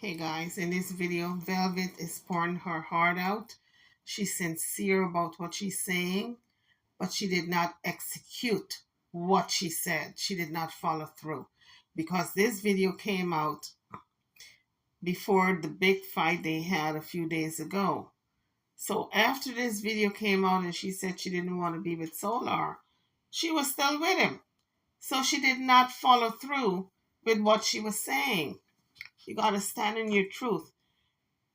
Hey guys, in this video, Velvet is pouring her heart out. She's sincere about what she's saying, but she did not execute what she said. She did not follow through because this video came out before the big fight they had a few days ago. So after this video came out and she said she didn't want to be with Soular, she was still with him. So she did not follow through with what she was saying. You got to stand in your truth.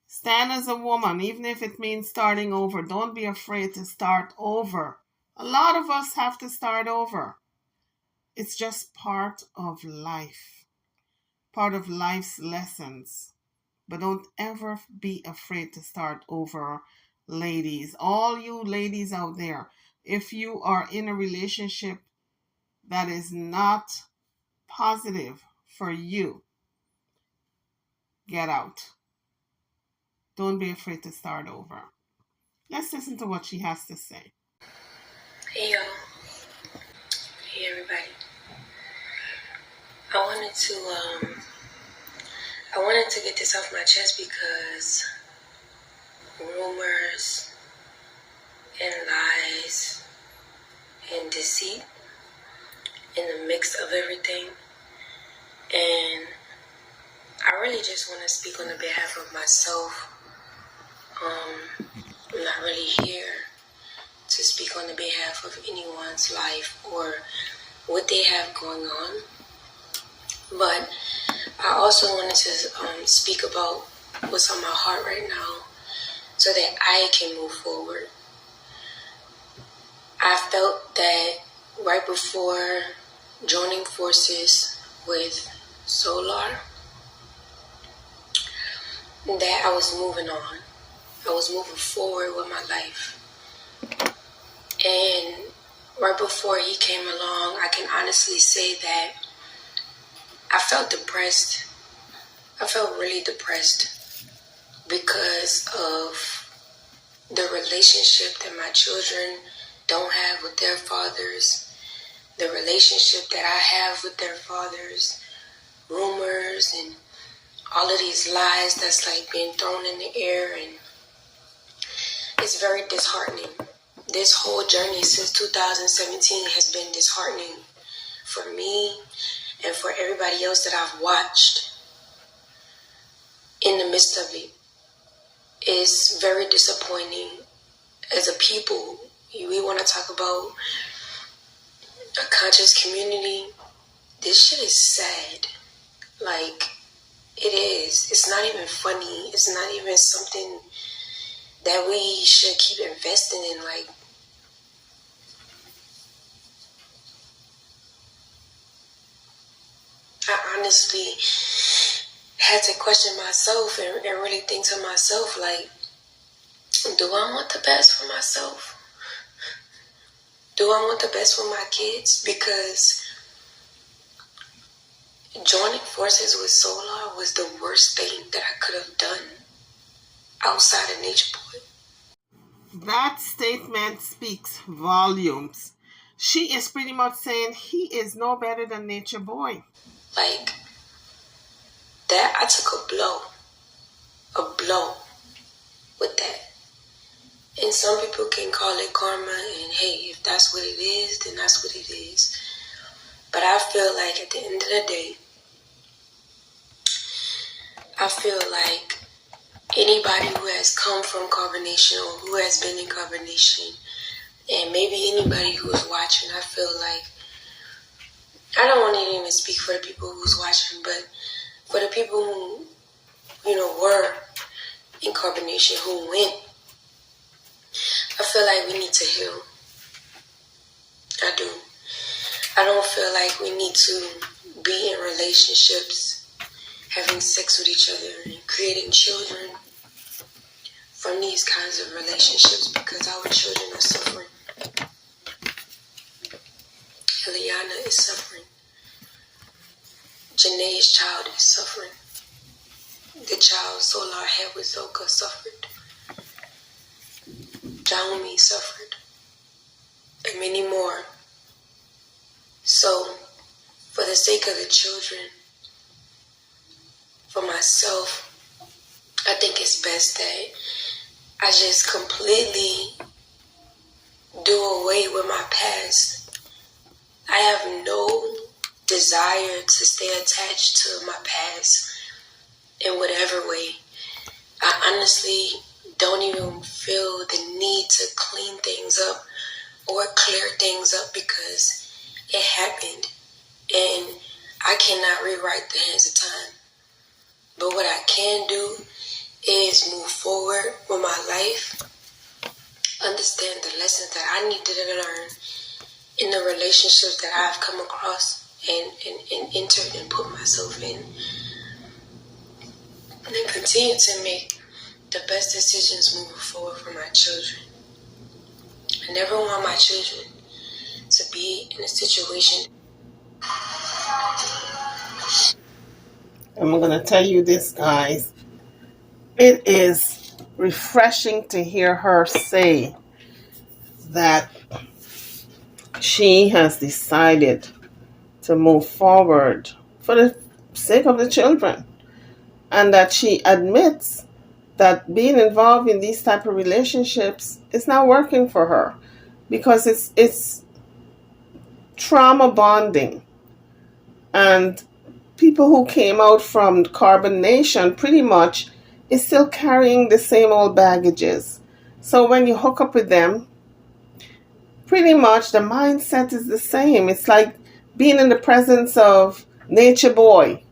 Stand as a woman, even if it means starting over. Don't be afraid to start over. A lot of us have to start over. It's just part of life, part of life's lessons. But don't ever be afraid to start over, ladies. All you ladies out there, if you are in a relationship that is not positive for you, get out. Don't be afraid to start over. Let's listen to what she has to say. Hey y'all. Hey everybody. I wanted to get this off my chest because rumors and lies and deceit in the mix of everything, and I really just want to speak on the behalf of myself. I'm not really here to speak on the behalf of anyone's life or what they have going on, but I also wanted to speak about what's on my heart right now so that I can move forward. I felt that right before joining forces with Soular, that I was moving on. I was moving forward with my life. And right before he came along, I can honestly say that I felt depressed. I felt really depressed because of the relationship that my children don't have with their fathers, the relationship that I have with their fathers, rumors and all of these lies that's like being thrown in the air, and it's very disheartening. This whole journey since 2017 has been disheartening for me and for everybody else that I've watched in the midst of it. It's very disappointing. As a people, we want to talk about a conscious community. This shit is sad. Like, it is. It's not even funny. It's not even something that we should keep investing in. Like, I honestly had to question myself and really think to myself, like, do I want the best for myself? Do I want the best for my kids? Because joining forces with Soular was the worst thing that I could have done outside of Nature Boy. That statement speaks volumes. She is pretty much saying he is no better than Nature Boy. Like, that, I took a blow with that. And some people can call it karma, and hey, if that's what it is, then that's what it is. But I feel like at the end of the day, I feel like anybody who has come from carbonation or who has been in carbonation, and maybe anybody who is watching, I feel like, I don't want to even speak for the people who's watching, but for the people who, were in carbonation, who went, I feel like we need to heal. I do. I don't feel like we need to be in relationships, having sex with each other and creating children from these kinds of relationships, because our children are suffering. Eliana is suffering. Janae's child is suffering. The child Soular had with Zoka suffered. Jaomi suffered. And many more. So, for the sake of the children, for myself, I think it's best that I just completely do away with my past. I have no desire to stay attached to my past in whatever way. I honestly don't even feel the need to clean things up or clear things up because it happened and I cannot rewrite the hands of time. But what I can do is move forward with my life, understand the lessons that I needed to learn in the relationships that I've come across and entered and put myself in, and then continue to make the best decisions moving forward for my children. I never want my children to be in a situation. I'm going to tell you this, guys. It is refreshing to hear her say that she has decided to move forward for the sake of the children, and that she admits that being involved in these type of relationships is not working for her because it's trauma bonding, and people who came out from Carbon Nation pretty much is still carrying the same old baggages. So when you hook up with them, pretty much the mindset is the same. It's like being in the presence of nature boy,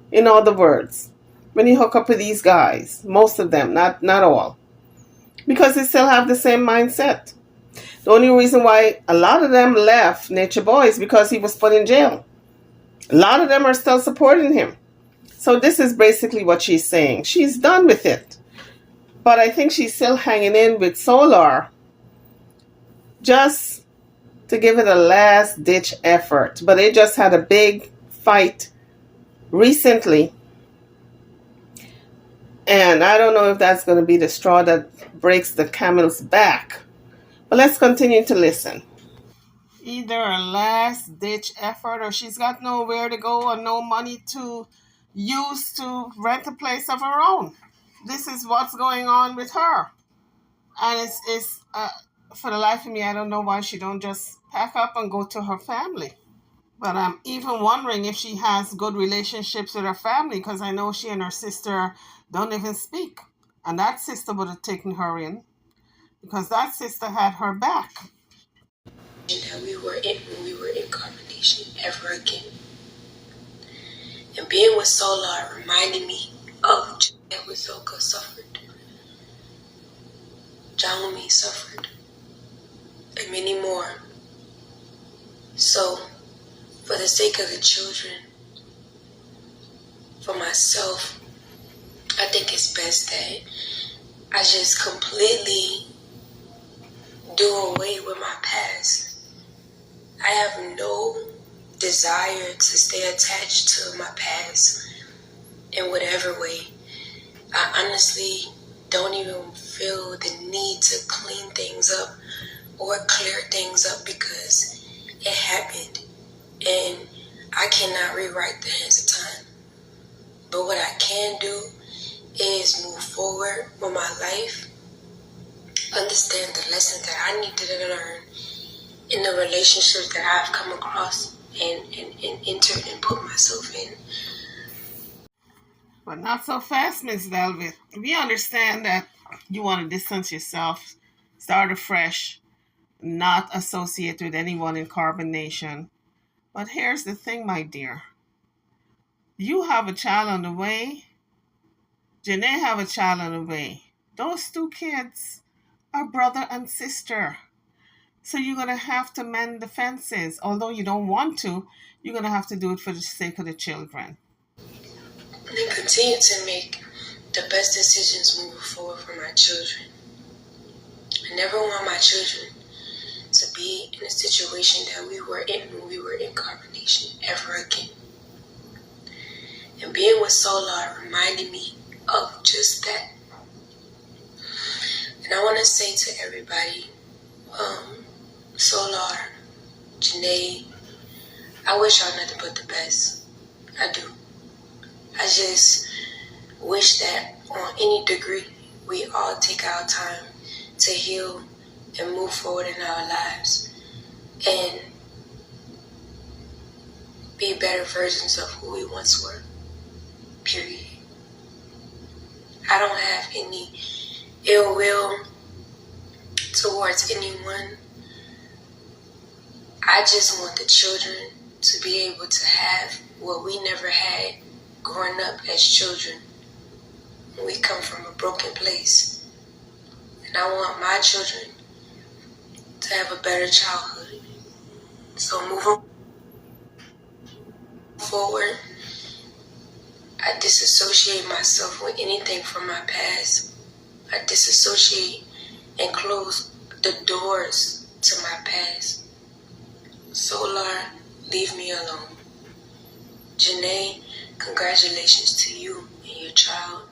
in other words. When you hook up with these guys, most of them, not all, because they still have the same mindset. The only reason why a lot of them left Nature Boy is because he was put in jail. A lot of them are still supporting him. So this is basically what she's saying. She's done with it. But I think she's still hanging in with Soular just to give it a last ditch effort. But they just had a big fight recently. And I don't know if that's going to be the straw that breaks the camel's back. But let's continue to listen. Either a last ditch effort or she's got nowhere to go or no money to use to rent a place of her own. This is what's going on with her. And it's for the life of me, I don't know why she don't just pack up and go to her family. But I'm even wondering if she has good relationships with her family, because I know she and her sister don't even speak. And that sister would have taken her in because that sister had her back. That we were in when we were in combination ever again. And being with Soular reminded me of that Wazoko suffered. Jalumi suffered. And many more. So, for the sake of the children, for myself, I think it's best that I just completely do away with my past. I have no desire to stay attached to my past in whatever way. I honestly don't even feel the need to clean things up or clear things up because it happened and I cannot rewrite the hands of time. But what I can do is move forward with my life, understand the lessons that I needed to learn in the relationships that I've come across and entered and put myself in. But not so fast, Miss Velvet. We understand that you want to distance yourself, start afresh, not associate with anyone in Carbon Nation. But here's the thing, my dear. You have a child on the way. Janae have a child on the way. Those two kids are brother and sister. So you're going to have to mend the fences. Although you don't want to, you're going to have to do it for the sake of the children. And continue to make the best decisions moving forward for my children. I never want my children to be in a situation that we were in when we were in combination ever again. And being with Soular reminded me of just that. And I want to say to everybody, Soular, Janae, I wish y'all nothing but the best. I do. I just wish wish that on any degree, we all take our time to heal and move forward in our lives and be better versions of who we once were. Period. I don't have any ill will towards anyone. I just want the children to be able to have what we never had growing up as children. We come from a broken place. And I want my children to have a better childhood. So moving forward, I disassociate myself with anything from my past. I disassociate and close the doors to my past. Soular, leave me alone. Janae, congratulations to you and your child.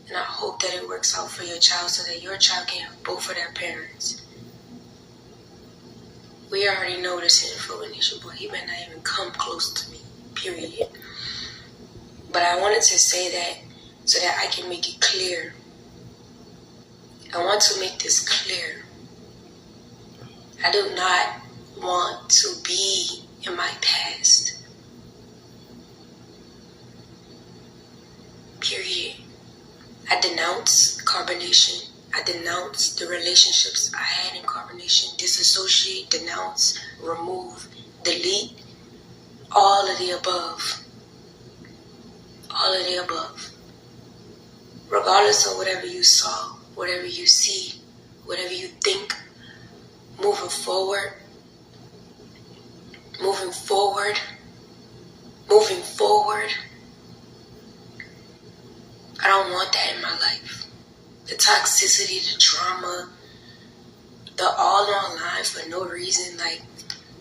And I hope that it works out for your child so that your child can have both of their parents. We already know this info initial, but he might not even come close to me, period. But I wanted to say that so that I can make it clear. I want to make this clear. I do not want to be in my past. Period. I denounce carbonation. I denounce the relationships I had in carbonation. Disassociate, denounce, remove, delete, all of the above. All of the above. Regardless of whatever you saw, whatever you see, whatever you think, moving forward, moving forward, moving forward. I don't want that in my life. The toxicity, the drama, the all online for no reason. Like,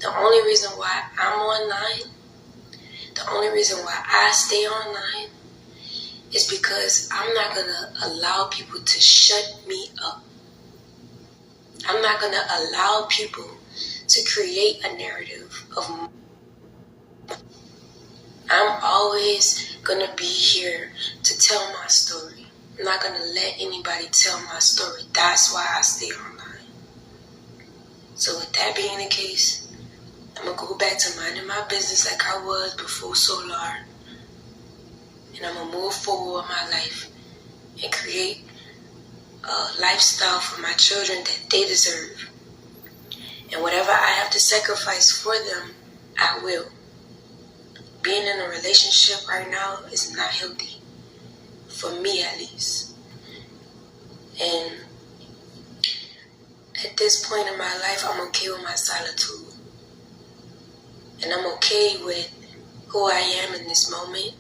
the only reason why I'm online, the only reason why I stay online is because I'm not going to allow people to shut me up. I'm not going to allow people to create a narrative of. I'm always going to be here to tell my story. I'm not going to let anybody tell my story. That's why I stay online. So with that being the case, I'm going to go back to minding my business like I was before Soular. And I'm going to move forward with my life and create a lifestyle for my children that they deserve. And whatever I have to sacrifice for them, I will. Being in a relationship right now is not healthy. For me, at least. And at this point in my life, I'm okay with my solitude. And I'm okay with who I am in this moment.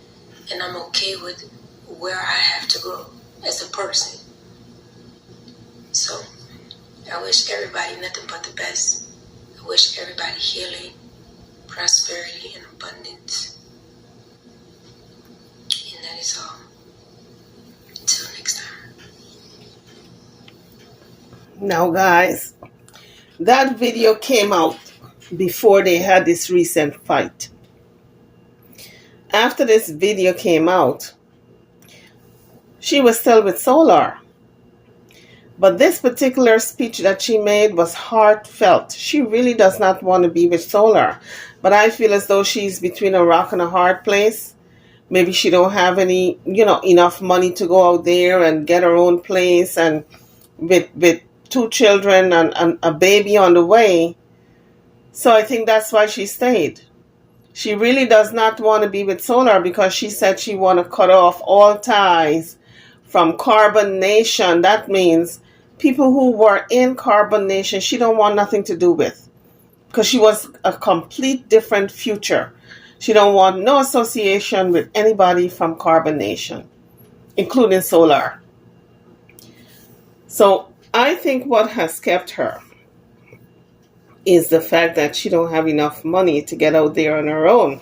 And I'm okay with where I have to grow as a person. So, I wish everybody nothing but the best. I wish everybody healing, prosperity, and abundance. And that is all. Until next time. Now, guys, that video came out before they had this recent fight. After this video came out, she was still with Soular. But this particular speech that she made was heartfelt. She really does not want to be with Soular. But I feel as though she's between a rock and a hard place. Maybe she don't have any, enough money to go out there and get her own place, and with two children and a baby on the way. So I think that's why she stayed. She really does not want to be with Soular because she said she want to cut off all ties from Carbon Nation. That means people who were in Carbon Nation, she don't want nothing to do with, because she was a complete different future. She don't want no association with anybody from Carbon Nation, including Soular. So I think what has kept her is the fact that she don't have enough money to get out there on her own.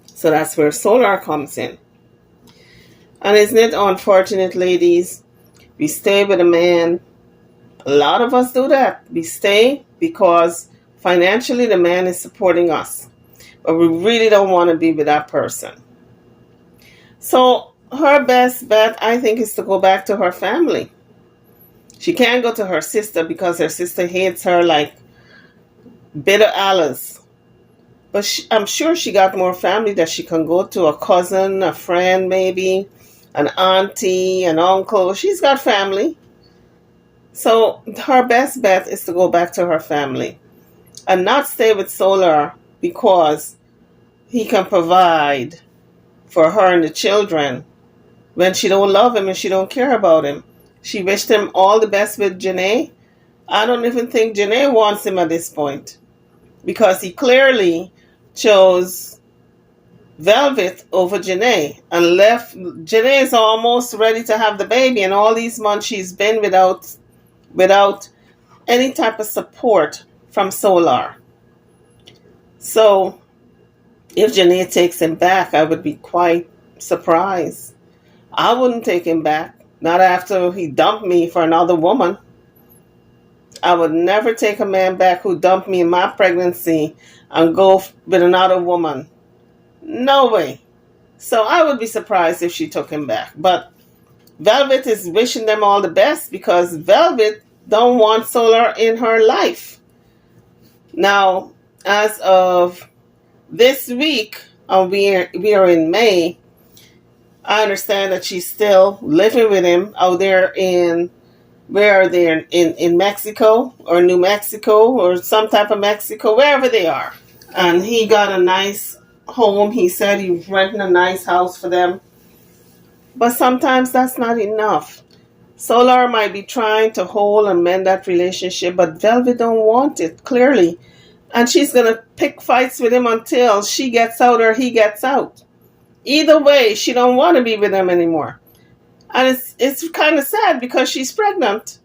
So that's where Soular comes in. And isn't it unfortunate, ladies? We stay with a man. A lot of us do that. We stay because financially the man is supporting us. But we really don't want to be with that person. So her best bet, I think, is to go back to her family. She can't go to her sister because her sister hates her like bitter Alice. But I'm sure she got more family that she can go to, a cousin, a friend, maybe, an auntie, an uncle. She's got family. So her best bet is to go back to her family and not stay with Soular because he can provide for her and the children when she don't love him and she don't care about him. She wished him all the best with Janae. I don't even think Janae wants him at this point because he clearly chose Velvet over Janae and left. Janae is almost ready to have the baby, and all these months she's been without any type of support from Soular. So if Janae takes him back, I would be quite surprised. I wouldn't take him back, not after he dumped me for another woman. I would never take a man back who dumped me in my pregnancy and go with another woman. No way. So I would be surprised if she took him back. But Velvet is wishing them all the best because Velvet don't want Soular in her life. Now, as of this week, we are in May. I understand that she's still living with him out there in, where are they, in Mexico or New Mexico or some type of Mexico, wherever they are. And he got a nice home. He said he was renting a nice house for them. But sometimes that's not enough. Soular might be trying to hold and mend that relationship, but Velvet don't want it, clearly. And she's going to pick fights with him until she gets out or he gets out. Either way, she don't want to be with him anymore. And it's kind of sad because she's pregnant.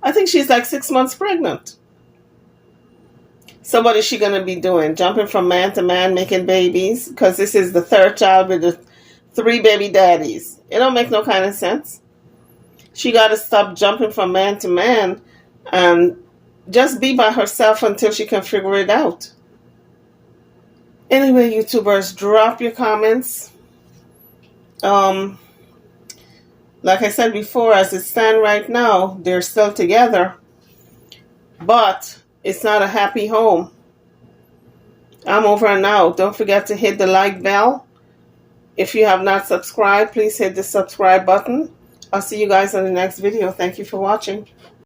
I think she's like 6 months pregnant. So what is she going to be doing? Jumping from man to man, making babies? Because this is the third child with the 3 baby daddies. It don't make no kind of sense. She got to stop jumping from man to man and just be by herself until she can figure it out. Anyway, YouTubers, drop your comments. Like I said before, as it stands right now, they're still together. But it's not a happy home. I'm over and out. Don't forget to hit the like bell. If you have not subscribed, please hit the subscribe button. I'll see you guys in the next video. Thank you for watching.